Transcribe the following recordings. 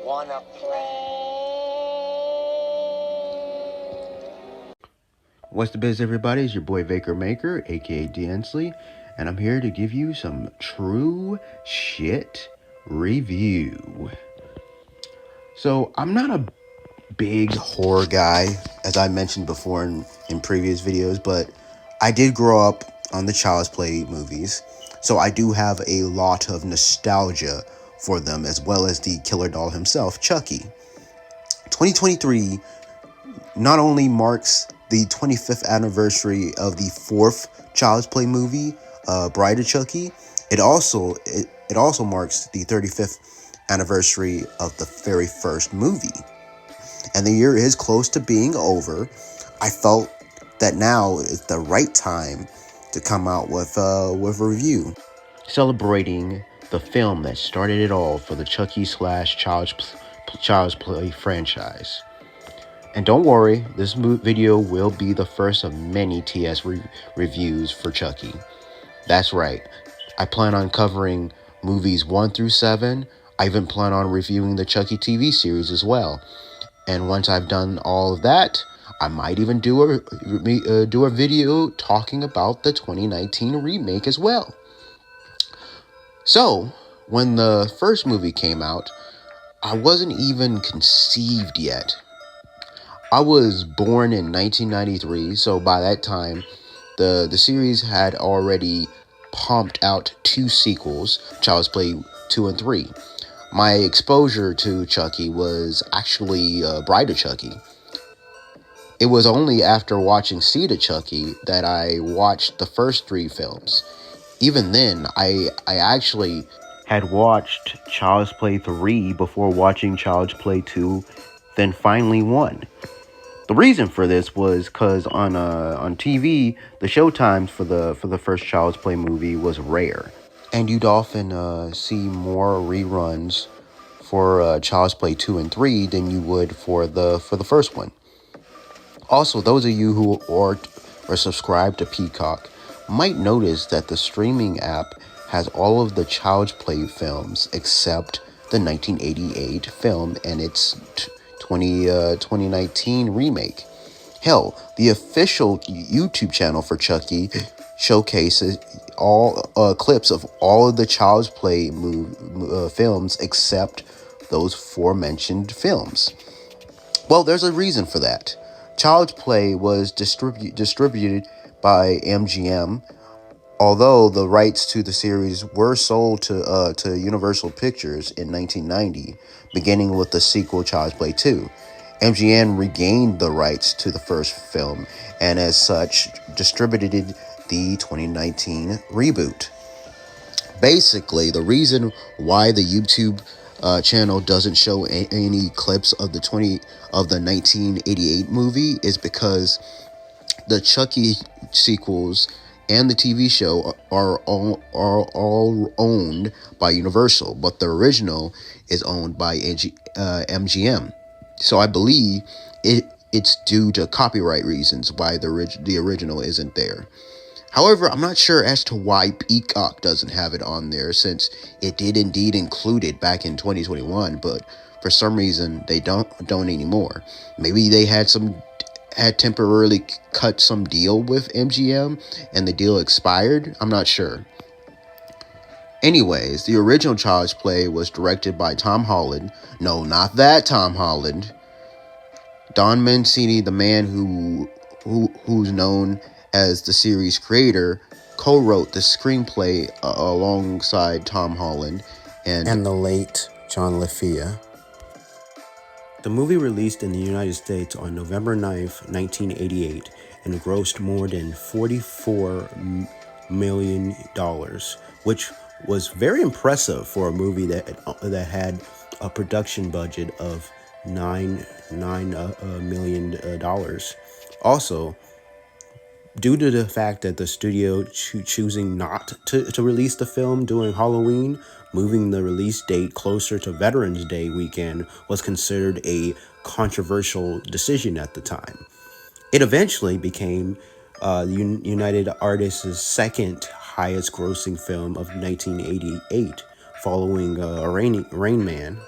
Wanna play? What's the biz, everybody? It's your boy Vaker Maker, aka D Ensley, and I'm here to give you some true shit review. So, I'm not a big horror guy, as I mentioned before in previous videos, but I did grow up on the Child's Play movies, so I do have a lot of nostalgia for them, as well as the killer doll himself, Chucky. 2023 not only marks the 25th anniversary of the fourth Child's Play movie, Bride of Chucky, it also marks the 35th anniversary of the very first movie. And the year is close to being over. I felt that now is the right time to come out with a review, celebrating the film that started it all for the Chucky / Child's Play franchise. And don't worry, this video will be the first of many TS reviews for Chucky. That's right, I plan on covering movies 1 through 7. I even plan on reviewing the Chucky TV series as well. And once I've done all of that, I might even do a video talking about the 2019 remake as well. So, when the first movie came out, I wasn't even conceived yet. I was born in 1993, so by that time, the series had already pumped out 2 sequels, Child's Play 2 and 3. My exposure to Chucky was actually Bride of Chucky. It was only after watching Seed of Chucky that I watched the first 3 films. Even then, I actually had watched Child's Play 3 before watching Child's Play 2, then finally 1. The reason for this was because on TV, the showtimes for the first Child's Play movie was rare, and you'd often see more reruns for Child's Play 2 and 3 than you would for the first one. Also, those of you who are subscribed to Peacock might notice that the streaming app has all of the Child's Play films except the 1988 film and its 2019 remake. Hell, the official YouTube channel for Chucky showcases all clips of all of the Child's Play films except those aforementioned films. Well, there's a reason for that. Child's Play was distributed by MGM, although the rights to the series were sold to Universal Pictures in 1990, beginning with the sequel Child's Play 2. MGM regained the rights to the first film, and as such, distributed the 2019 reboot. Basically, the reason why the YouTube channel doesn't show any clips of the 1988 movie is because the Chucky sequels and the TV show are all owned by Universal, but the original is owned by MGM. So I believe it's due to copyright reasons why the original isn't there. However, I'm not sure as to why Peacock doesn't have it on there, since it did indeed include it back in 2021, but for some reason they don't anymore. Maybe they had temporarily cut some deal with MGM and the deal expired. I'm not sure. Anyways, the original Child's Play was directed by Tom Holland. No, not that Tom Holland. Don Mancini, the man who's known as the series creator, co-wrote the screenplay alongside Tom Holland and the late John LaFia. The movie released in the United States on November 9th, 1988, and grossed more than $44 million, which was very impressive for a movie that had a production budget of $9 million. Also, due to the fact that the studio choosing not to release the film during Halloween, moving the release date closer to Veterans Day weekend was considered a controversial decision at the time. It eventually became United Artists' second highest grossing film of 1988, following Rain Man.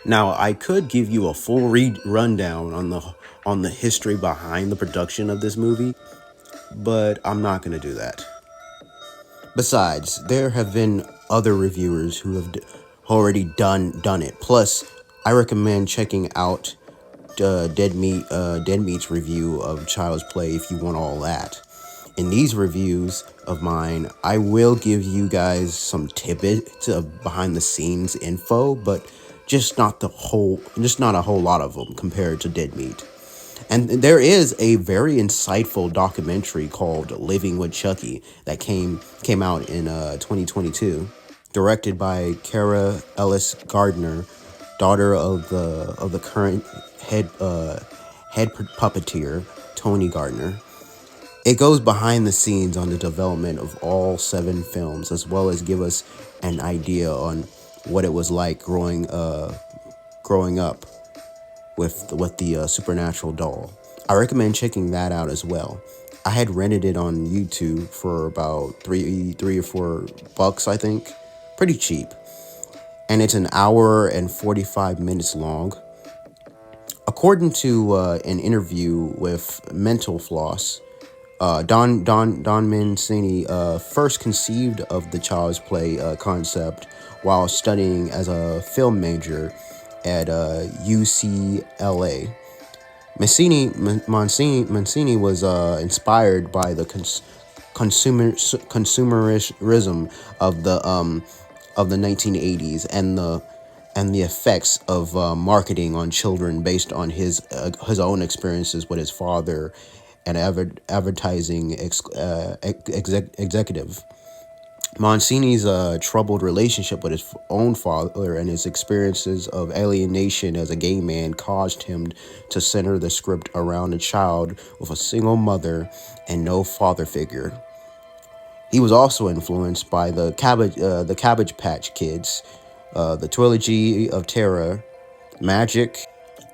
Now, I could give you a full rundown on the history behind the production of this movie, but I'm not going to do that. Besides, there have been other reviewers who have already done it. Plus, I recommend checking out Dead Meat's review of Child's Play if you want all that. In these reviews of mine, I will give you guys some tidbits of behind the scenes info, but just not a whole lot of them compared to Dead Meat. And there is a very insightful documentary called Living with Chucky that came out in 2022, directed by Kara Ellis Gardner, daughter of the current head puppeteer Tony Gardner. It goes behind the scenes on the development of all 7 films, as well as give us an idea on what it was like growing up with the supernatural doll. I recommend checking that out as well. I had rented it on YouTube for about three or $4, I think, pretty cheap, and it's an hour and 45 minutes long. According to an interview with Mental Floss, Don Mancini first conceived of the Child's Play concept while studying as a film major at UCLA. Mancini was inspired by the consumerism of the 1980s and the effects of marketing on children based on his own experiences with his father, an advertising executive. Mancini's troubled relationship with his own father and his experiences of alienation as a gay man caused him to center the script around a child with a single mother and no father figure. He was also influenced by the Cabbage Patch Kids, the Trilogy of Terror, Magic,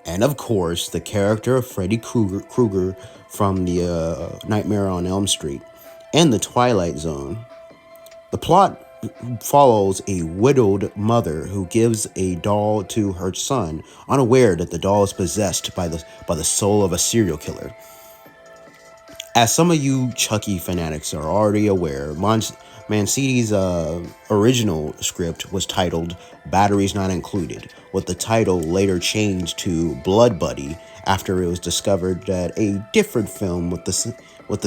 and of course the character of Freddy Krueger from the Nightmare on Elm Street and the Twilight Zone. The plot follows a widowed mother who gives a doll to her son, unaware that the doll is possessed by the soul of a serial killer. As some of you Chucky fanatics are already aware, Mancini's original script was titled Batteries Not Included, with the title later changed to Blood Buddy after it was discovered that a different film with the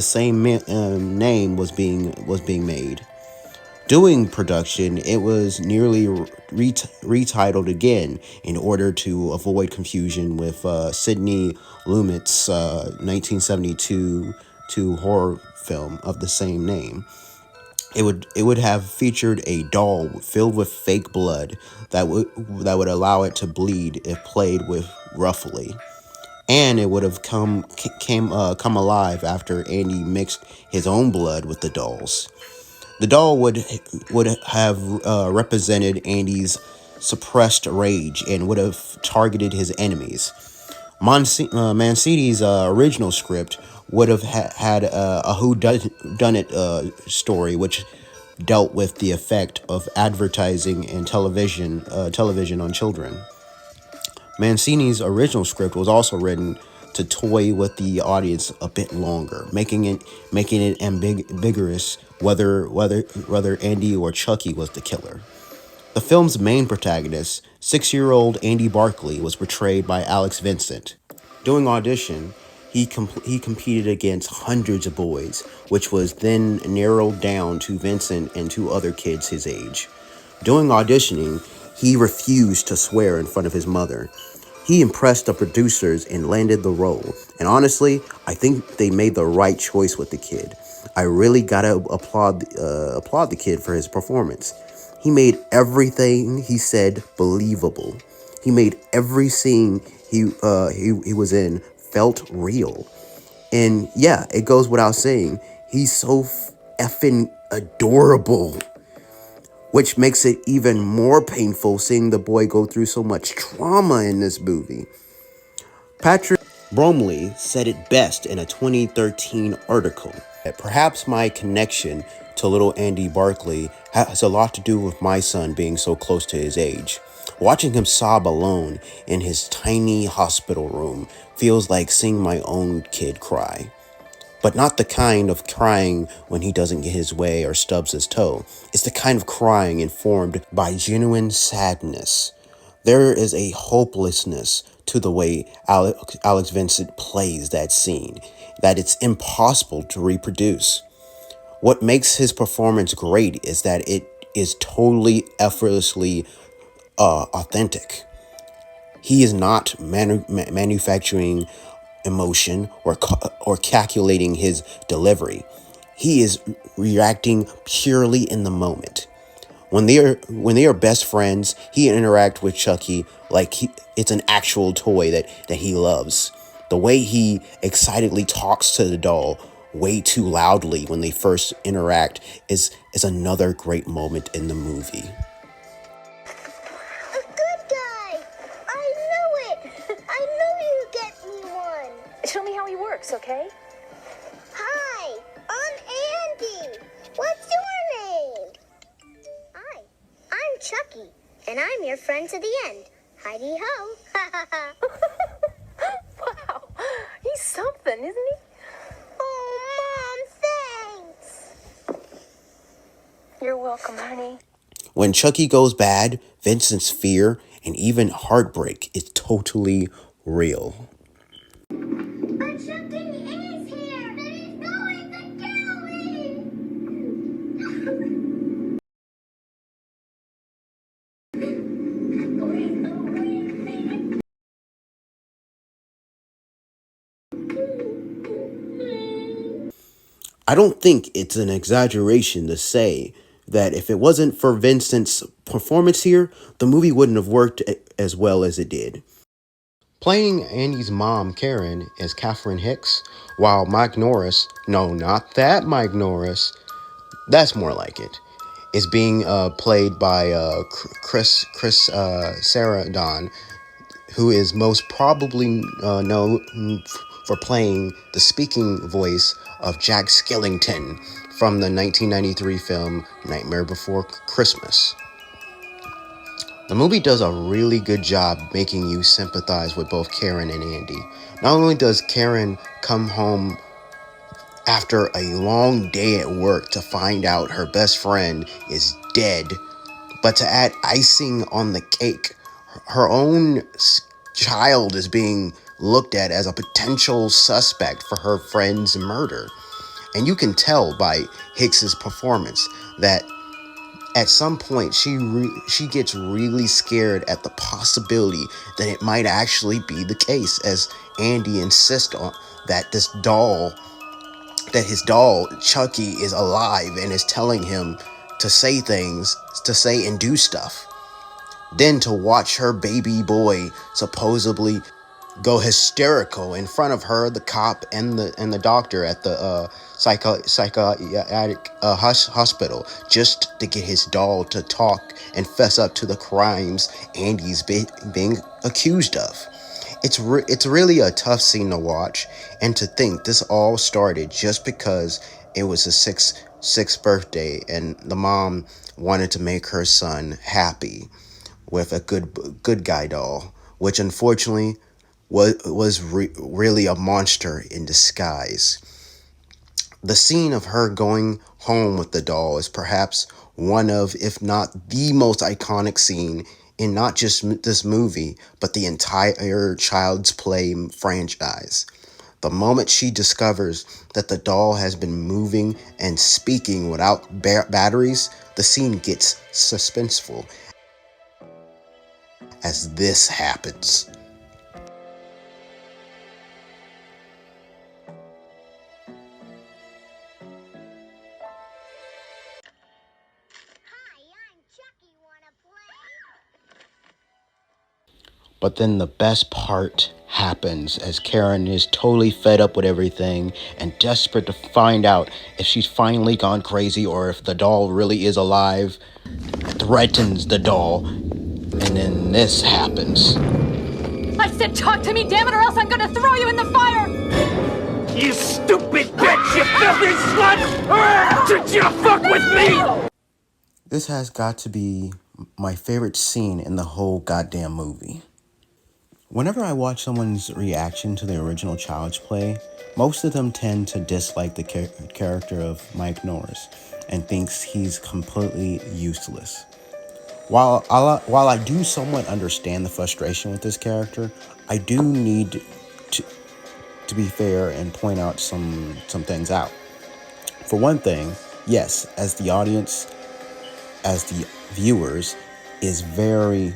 same name was being made. During production, it was nearly retitled again in order to avoid confusion with Sidney Lumet's 1972 horror film of the same name. It would have featured a doll filled with fake blood that would allow it to bleed if played with roughly, and it would have come alive after Andy mixed his own blood with the doll's. The doll would have represented Andy's suppressed rage and would have targeted his enemies. Mancini's original script would have had a whodunit story, which dealt with the effect of advertising and television on children. Mancini's original script was also written to toy with the audience a bit longer, making it ambiguous whether Andy or Chucky was the killer. The film's main protagonist, 6-year-old Andy Barkley, was portrayed by Alex Vincent. During audition, he competed against hundreds of boys, which was then narrowed down to Vincent and 2 other kids his age. During auditioning, he refused to swear in front of his mother. He impressed the producers and landed the role. And honestly, I think they made the right choice with the kid. I really gotta applaud the kid for his performance. He made everything he said believable. He made every scene he was in felt real. And yeah, it goes without saying, he's so effing adorable, which makes it even more painful seeing the boy go through so much trauma in this movie. Patrick Bromley said it best in a 2013 article that perhaps my connection to little Andy Barkley has a lot to do with my son being so close to his age. Watching him sob alone in his tiny hospital room feels like seeing my own kid cry. But not the kind of crying when he doesn't get his way or stubs his toe. It's the kind of crying informed by genuine sadness. There is a hopelessness to the way Alex Vincent plays that scene that it's impossible to reproduce. What makes his performance great is that it is totally effortlessly authentic. He is not manufacturing emotion or calculating his delivery. He is reacting purely in the moment. When they are best friends, he interacts with Chucky like it's an actual toy that he loves. The way he excitedly talks to the doll way too loudly when they first interact is another great moment in the movie. A good guy! I knew it! I knew you'd get me one! Show me how he works, okay? Hi, I'm Andy. What's your name? Hi, I'm Chucky, and I'm your friend to the end. Heidi ho! Wow, he's something, isn't he? Oh, Mom, thanks! You're welcome, honey. When Chucky goes bad, Vincent's fear and even heartbreak is totally real. But Chucky is here, and he's going to kill me! I don't think it's an exaggeration to say that if it wasn't for Vincent's performance here, the movie wouldn't have worked as well as it did. Playing Andy's mom, Karen, is Catherine Hicks, while Mike Norris, no, not that Mike Norris, that's more like it, is being played by Chris Sarandon, who is most probably known for playing the speaking voice of Jack Skellington from the 1993 film Nightmare Before Christmas. The movie does a really good job making you sympathize with both Karen and Andy. Not only does Karen come home after a long day at work to find out her best friend is dead, but to add icing on the cake, her own child is being looked at as a potential suspect for her friend's murder. And you can tell by Hicks's performance that at some point she gets really scared at the possibility that it might actually be the case, as Andy insists on that his doll Chucky is alive and is telling him to say things, to say and do stuff. Then to watch her baby boy supposedly go hysterical in front of her, the cop, and the doctor at the psychiatric hospital, just to get his doll to talk and fess up to the crimes Andy's being accused of. It's really a tough scene to watch, and to think this all started just because it was his sixth birthday and the mom wanted to make her son happy with a good guy doll, which unfortunately was really a monster in disguise. The scene of her going home with the doll is perhaps one of, if not the most iconic scene in not just this movie, but the entire Child's Play franchise. The moment she discovers that the doll has been moving and speaking without batteries, the scene gets suspenseful as this happens. Hi, I'm Chucky. Wanna play? But then the best part happens as Karen is totally fed up with everything and desperate to find out if she's finally gone crazy or if the doll really is alive, threatens the doll, and then this happens. I said talk to me, damn it, or else I'm gonna throw you in the fire! You stupid bitch, you filthy slut! Did you fuck with me? This has got to be my favorite scene in the whole goddamn movie. Whenever I watch someone's reaction to the original Child's Play, most of them tend to dislike the character of Mike Norris and thinks he's completely useless. While I do somewhat understand the frustration with this character, I do need to be fair and point out some things out. For one thing, yes, as the audience, as the viewers, is very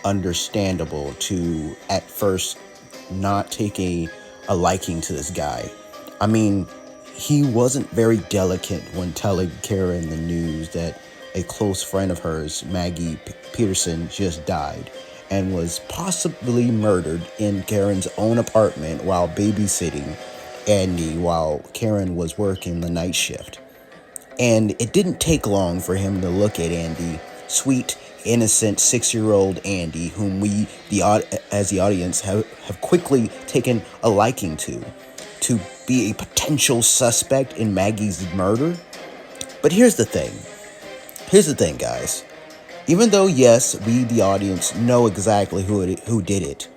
understandable to at first not take a liking to this guy. I mean, he wasn't very delicate when telling Karen the news that a close friend of hers, Maggie Peterson, just died and was possibly murdered in Karen's own apartment while babysitting Andy while Karen was working the night shift. And it didn't take long for him to look at Andy, sweet, innocent 6-year-old Andy, whom we, as the audience, have quickly taken a liking to be a potential suspect in Maggie's murder. But here's the thing, guys. Even though, yes, we, the audience, know exactly who did it,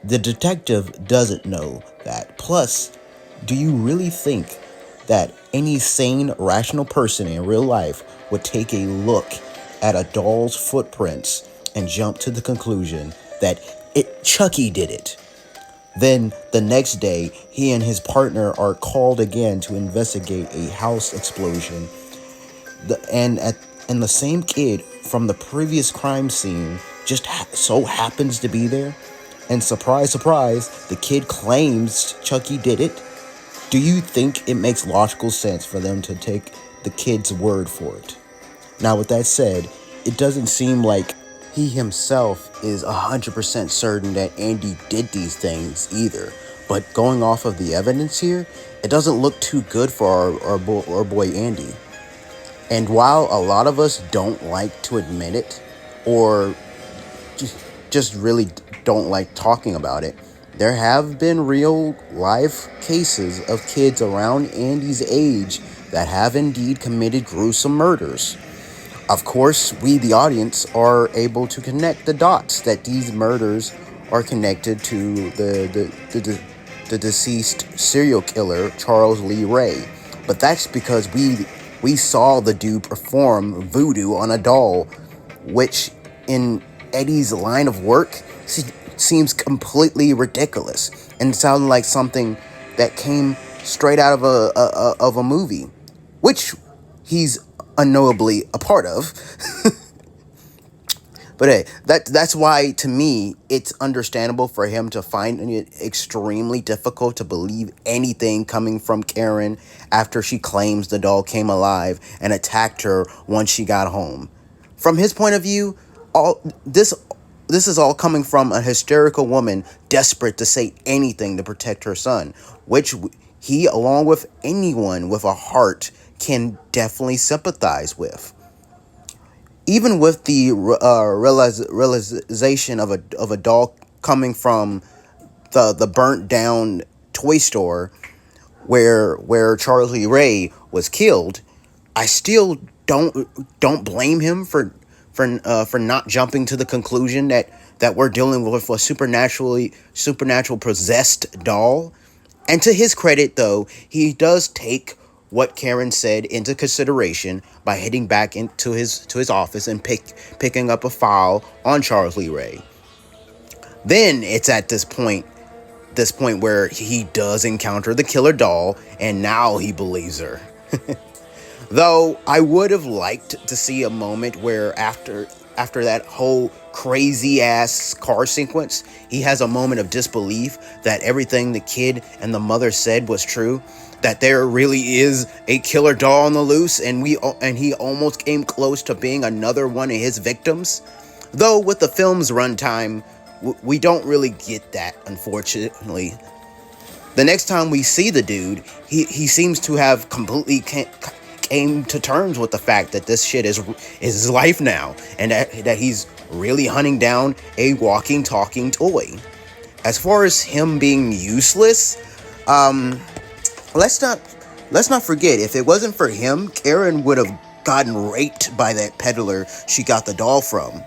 the detective doesn't know that. Plus, do you really think that any sane, rational person in real life would take a look at a doll's footprints and jump to the conclusion that Chucky did it? Then, the next day, he and his partner are called again to investigate a house explosion. And the same kid from the previous crime scene just so happens to be there. And surprise, surprise, the kid claims Chucky did it. Do you think it makes logical sense for them to take the kid's word for it? Now, with that said, it doesn't seem like he himself is 100% certain that Andy did these things either. But going off of the evidence here, it doesn't look too good for our boy Andy. And while a lot of us don't like to admit it, or just really don't like talking about it, there have been real life cases of kids around Andy's age that have indeed committed gruesome murders. Of course, we, the audience, are able to connect the dots that these murders are connected to the deceased serial killer, Charles Lee Ray. But that's because we saw the dude perform voodoo on a doll, which in Eddie's line of work seems completely ridiculous and sounded like something that came straight out of a movie, which he's unknowably a part of. But hey, that's why, to me, it's understandable for him to find it extremely difficult to believe anything coming from Karen after she claims the doll came alive and attacked her once she got home. From his point of view, this is all coming from a hysterical woman desperate to say anything to protect her son, which he, along with anyone with a heart, can definitely sympathize with. Even with the realization of a doll coming from the burnt down toy store where Charlie Ray was killed, I still don't blame him for not jumping to the conclusion that we're dealing with a supernatural possessed doll. And to his credit, though, he does take what Karen said into consideration by heading back into his office and picking up a file on Charles Lee Ray. Then it's at this point where he does encounter the killer doll, and now he believes her. Though I would have liked to see a moment where after that whole crazy ass car sequence, he has a moment of disbelief that everything the kid and the mother said was true, that there really is a killer doll on the loose, and he almost came close to being another one of his victims. Though with the film's runtime, we don't really get that, unfortunately. The next time we see the dude, he seems to have completely came to terms with the fact that this shit is his life now, and that he's really hunting down a walking, talking toy. As far as him being useless, let's not forget, if it wasn't for him, Karen would have gotten raped by that peddler she got the doll from.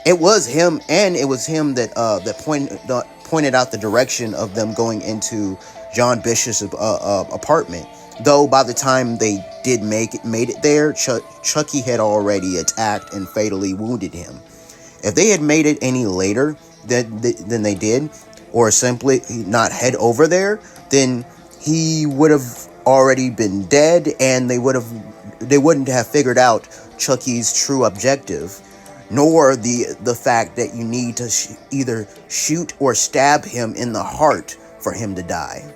It was him, and it was him that pointed out the direction of them going into John Bishop's apartment. Though by the time they did made it there, Chucky had already attacked and fatally wounded him. If they had made it any later than they did, or simply not head over there, then he would have already been dead, and they wouldn't have figured out Chucky's true objective, nor the fact that you need to either shoot or stab him in the heart for him to die.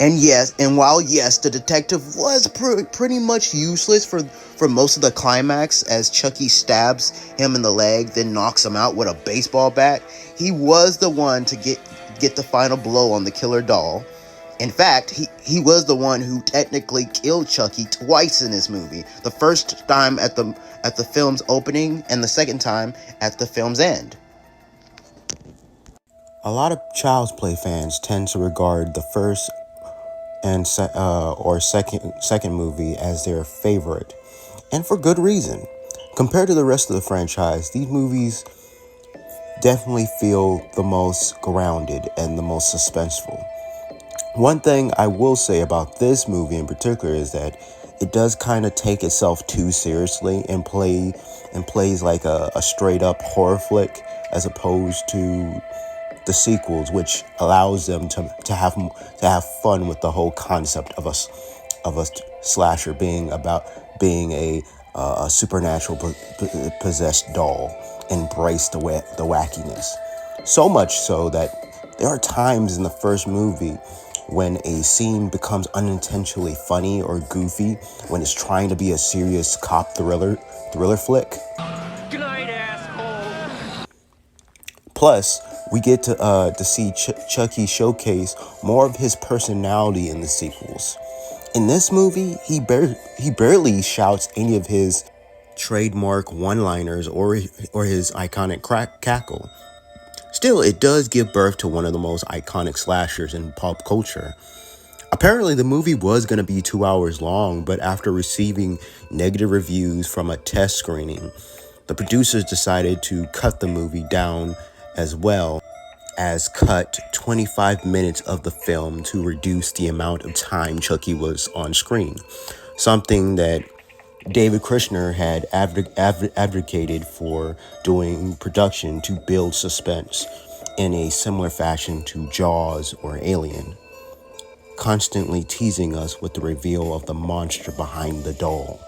And while the detective was pretty much useless for most of the climax, as Chucky stabs him in the leg, then knocks him out with a baseball bat, he was the one to get the final blow on the killer doll. In fact, he was the one who technically killed Chucky twice in this movie. The first time at the film's opening, and the second time at the film's end. A lot of Child's Play fans tend to regard the first and second movie as their favorite, and for good reason. Compared to the rest of the franchise, these movies definitely feel the most grounded and the most suspenseful. One thing I will say about this movie in particular is that it does kind of take itself too seriously and plays like a straight up horror flick, as opposed to the sequels, which allows them to have fun with the whole concept of a slasher being a supernatural possessed doll. Embrace the wackiness. So much so that there are times in the first movie when a scene becomes unintentionally funny or goofy when it's trying to be a serious cop thriller flick. Good night, asshole. Plus, we get to see Chucky showcase more of his personality in the sequels. In this movie, he barely shouts any of his trademark one-liners or his iconic cackle. Still, it does give birth to one of the most iconic slashers in pop culture. Apparently, the movie was going to be 2 hours long, but after receiving negative reviews from a test screening, the producers decided to cut the movie down, as well as cut 25 minutes of the film to reduce the amount of time Chucky was on screen. Something that David Kushner had advocated for doing production to build suspense in a similar fashion to Jaws or Alien, constantly teasing us with the reveal of the monster behind the doll.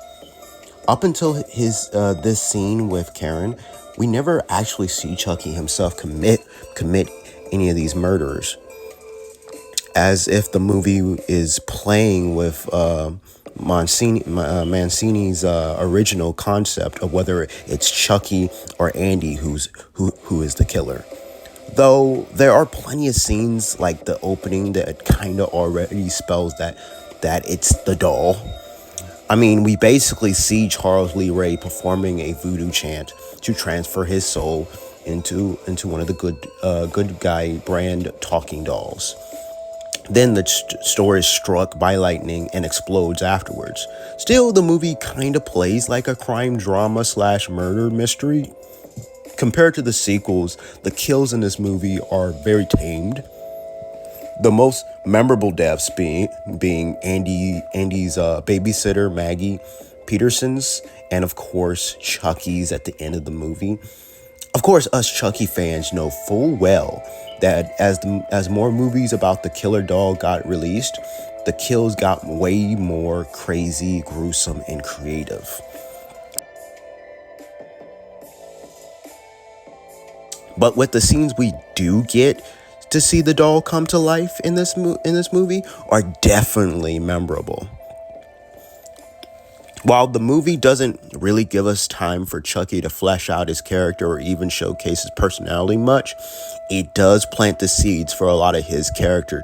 Up until this scene with Karen, we never actually see Chucky himself commit any of these murders, as if the movie is playing with Mancini's original concept of whether it's Chucky or Andy who is the killer. Though there are plenty of scenes like the opening that kind of already spells that it's the doll. I mean, we basically see Charles Lee Ray performing a voodoo chant to transfer his soul into one of the good guy brand talking dolls. Then the store is struck by lightning and explodes afterwards. Still, the movie kind of plays like a crime drama / murder mystery. Compared to the sequels, the kills in this movie are very tamed. The most memorable deaths being Andy's babysitter, Maggie Peterson's, and of course, Chucky's at the end of the movie. Of course, us Chucky fans know full well that as more movies about the killer doll got released, the kills got way more crazy, gruesome, and creative. But with the scenes we do get to see the doll come to life in this movie are definitely memorable. While the movie doesn't really give us time for Chucky to flesh out his character or even showcase his personality much, it does plant the seeds for a lot of his character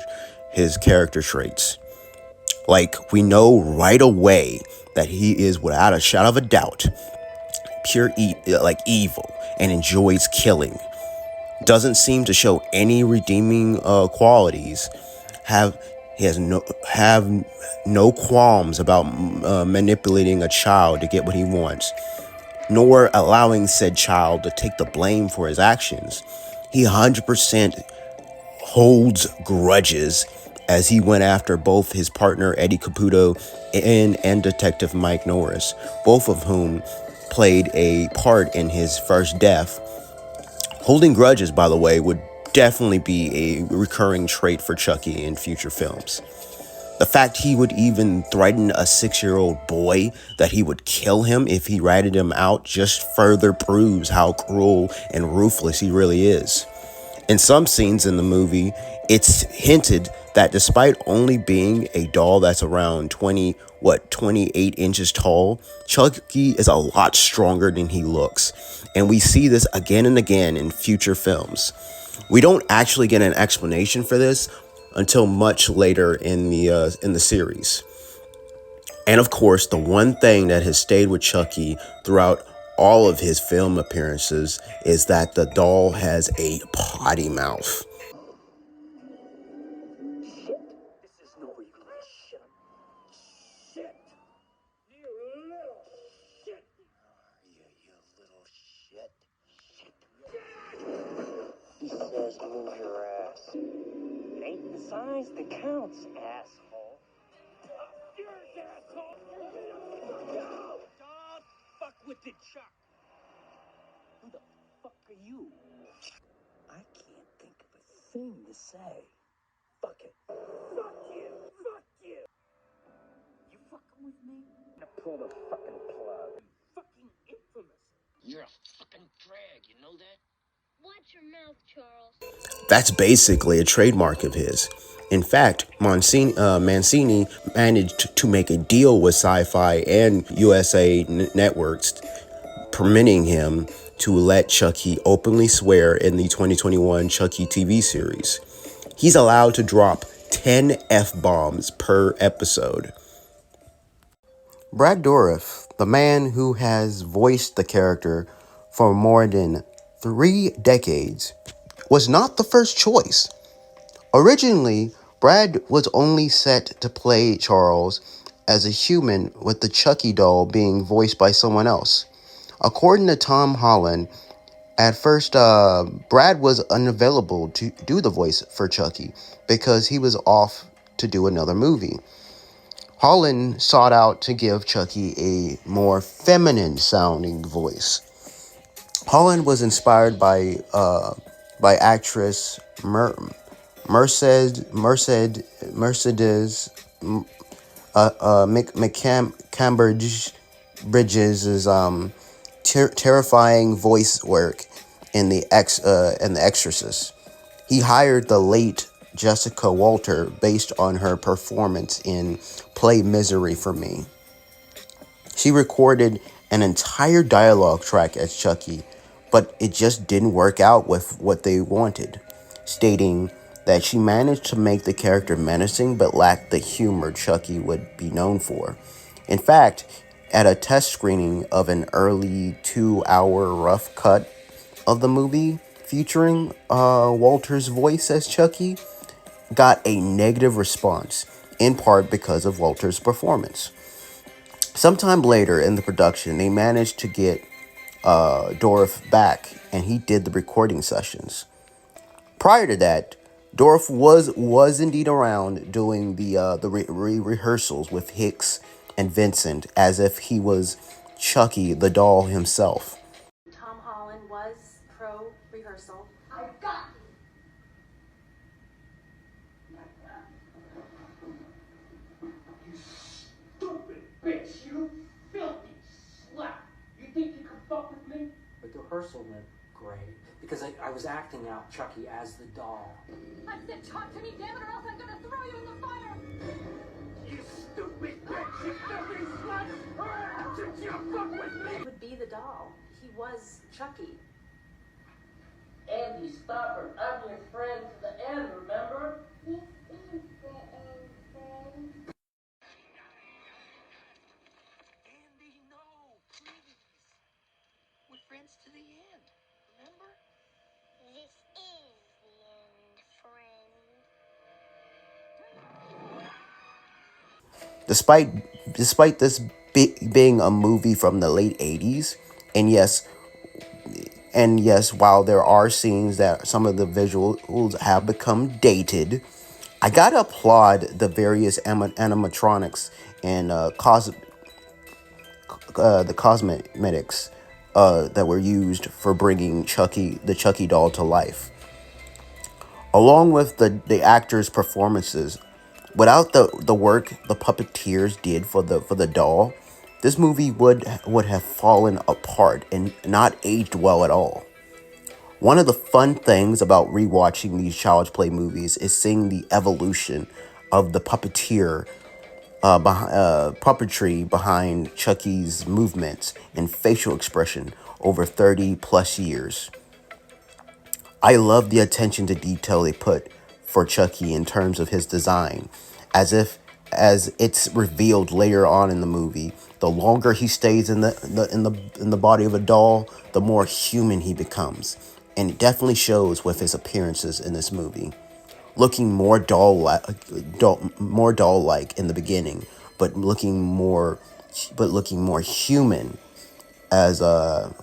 traits. Like, we know right away that he is, without a shadow of a doubt, pure evil and enjoys killing. Doesn't seem to show any redeeming qualities. He has no qualms about manipulating a child to get what he wants, nor allowing said child to take the blame for his actions. He 100% holds grudges as he went after both his partner Eddie Caputo and Detective Mike Norris, both of whom played a part in his first death. Holding grudges, by the way, would definitely be a recurring trait for Chucky in future films. The fact he would even threaten a 6-year-old boy that he would kill him if he ratted him out just further proves how cruel and ruthless he really is. In some scenes in the movie, it's hinted that despite only being a doll that's around 28 inches tall, Chucky is a lot stronger than he looks. And we see this again and again in future films. We don't actually get an explanation for this until much later in the series. And of course, the one thing that has stayed with Chucky throughout all of his film appearances is that the doll has a potty mouth. He says move your ass. It ain't the size that counts, asshole. Yours, asshole! No! Don't fuck with the Chuck! Who the fuck are you? I can't think of a thing to say. Fuck it. Fuck you! Fuck you! You fucking with me? I'm gonna pull the fucking plug. I'm fucking infamous. You're a fucking drag, you know that? Watch your mouth, Charles. That's basically a trademark of his. In fact, Mancini managed to make a deal with Sci-Fi and USA Networks, permitting him to let Chucky openly swear in the 2021 Chucky TV series. He's allowed to drop 10 F-bombs per episode. Brad Dourif, the man who has voiced the character for more than 3 decades, was not the first choice. Originally, Brad was only set to play Charles as a human, with the Chucky doll being voiced by someone else. According to Tom Holland, at first, Brad was unavailable to do the voice for Chucky because he was off to do another movie. Holland sought out to give Chucky a more feminine sounding voice. Holland was inspired by actress Mercedes Bridges' terrifying voice work in The Exorcist. He hired the late Jessica Walter based on her performance in Play Misery for Me. She recorded an entire dialogue track as Chucky, but it just didn't work out with what they wanted, stating that she managed to make the character menacing but lacked the humor Chucky would be known for. In fact, at a test screening of an early 2-hour rough cut of the movie featuring Walter's voice as Chucky, got a negative response, in part because of Walter's performance. Sometime later in the production, they managed to get Dourif back, and he did the recording sessions. Prior to that, Dourif was indeed around doing the rehearsals with Hicks and Vincent as if he was Chucky the doll himself. Tom Holland was pro rehearsal. I've got You stupid bitch! You filthy slut! You think you can fuck with me? But the rehearsal went great because I was acting out Chucky as the doll. I said, talk to me, damn it, or else I'm gonna throw you in the fire! You stupid bitch! You filthy slut! Did you fuck with me? He would be the doll. He was Chucky. Andy Stopper, I'm your friend to the end, remember? this is the end, friend. Andy, no, please. We're friends to the end, remember? This is the end, friend. Despite this being a movie from the late 80s, and yes, while there are scenes that some of the visuals have become dated, I gotta applaud the various animatronics and the cosmetics that were used for bringing the Chucky doll to life, along with the actors' performances. Without the work the puppeteers did for the doll, this movie would have fallen apart and not aged well at all. One of the fun things about rewatching these Child's Play movies is seeing the evolution of the puppetry behind Chucky's movements and facial expression over 30 plus years. I love the attention to detail they put for Chucky in terms of his design, as it's revealed later on in the movie. The longer he stays in the body of a doll, the more human he becomes, and it definitely shows with his appearances in this movie, looking more doll-like in the beginning, but looking more human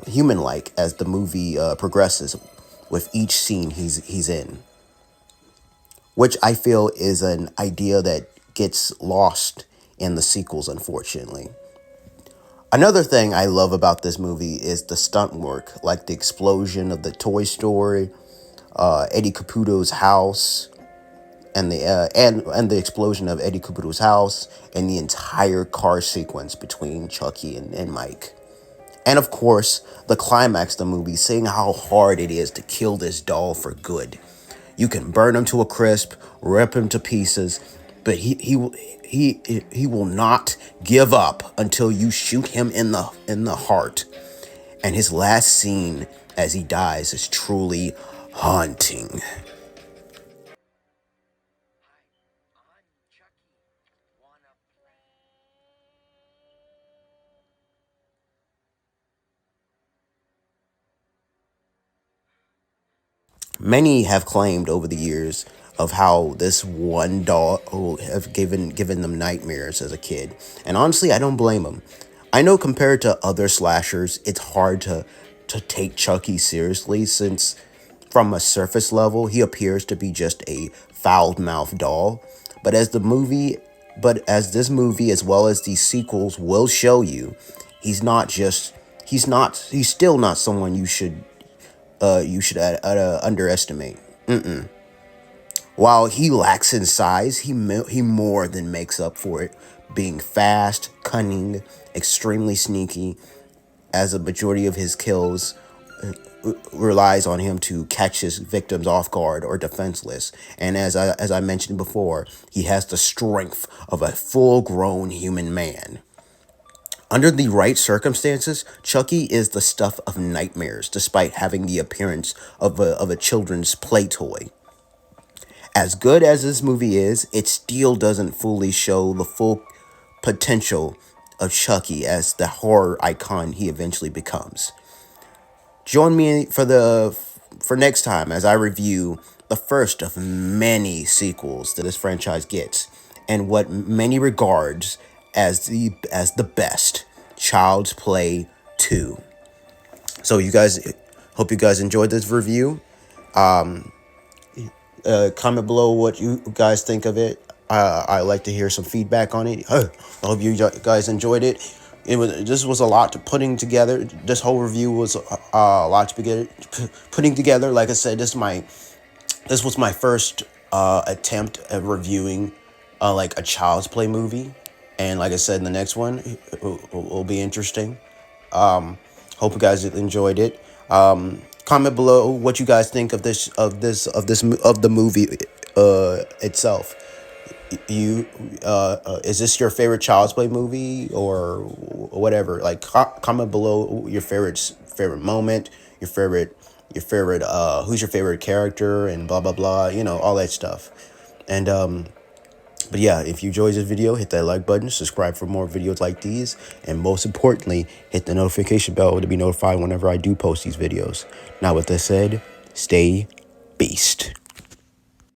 human-like as the movie progresses with each scene he's in, which I feel is an idea that gets lost in the sequels, unfortunately. Another thing I love about this movie is the stunt work, like the explosion of the Toy Story, Eddie Caputo's house, and the explosion of Eddie Caputo's house, and the entire car sequence between Chucky and Mike. And of course, the climax of the movie, seeing how hard it is to kill this doll for good. You can burn him to a crisp, rip him to pieces, but he will not give up until you shoot him in the heart. And his last scene as he dies is truly haunting. Many have claimed over the years of how this one doll have given them nightmares as a kid. And honestly, I don't blame them. I know compared to other slashers, it's hard to take Chucky seriously, since from a surface level, he appears to be just a foul-mouthed doll. But as this movie, as well as these sequels will show you, he's still not someone you should underestimate. While he lacks in size, he more than makes up for it, being fast, cunning, extremely sneaky, as a majority of his kills relies on him to catch his victims off guard or defenseless. And as I mentioned before, he has the strength of a full-grown human man. Under the right circumstances, Chucky is the stuff of nightmares, despite having the appearance of a children's play toy. As good as this movie is, it still doesn't fully show the full potential of Chucky as the horror icon he eventually becomes. Join me for next time as I review the first of many sequels that this franchise gets, and what many regards as the best, Child's Play 2. So hope you guys enjoyed this review. Comment below what you guys think of it. I like to hear some feedback on it. I hope you guys enjoyed it. This was a lot to putting together. This whole review was a lot to be putting together. Like I said, this was my first attempt at reviewing like a Child's Play movie. And like I said, the next one will be interesting. Hope you guys enjoyed it. Comment below what you guys think of the movie itself. Is this your favorite Child's Play movie or whatever? Like, comment below your favorite moment, your favorite who's your favorite character, and blah blah blah. All that stuff. And but yeah, if you enjoyed this video, hit that like button, subscribe for more videos like these, and most importantly, hit the notification bell to be notified whenever I do post these videos. Now, with that said, stay beast.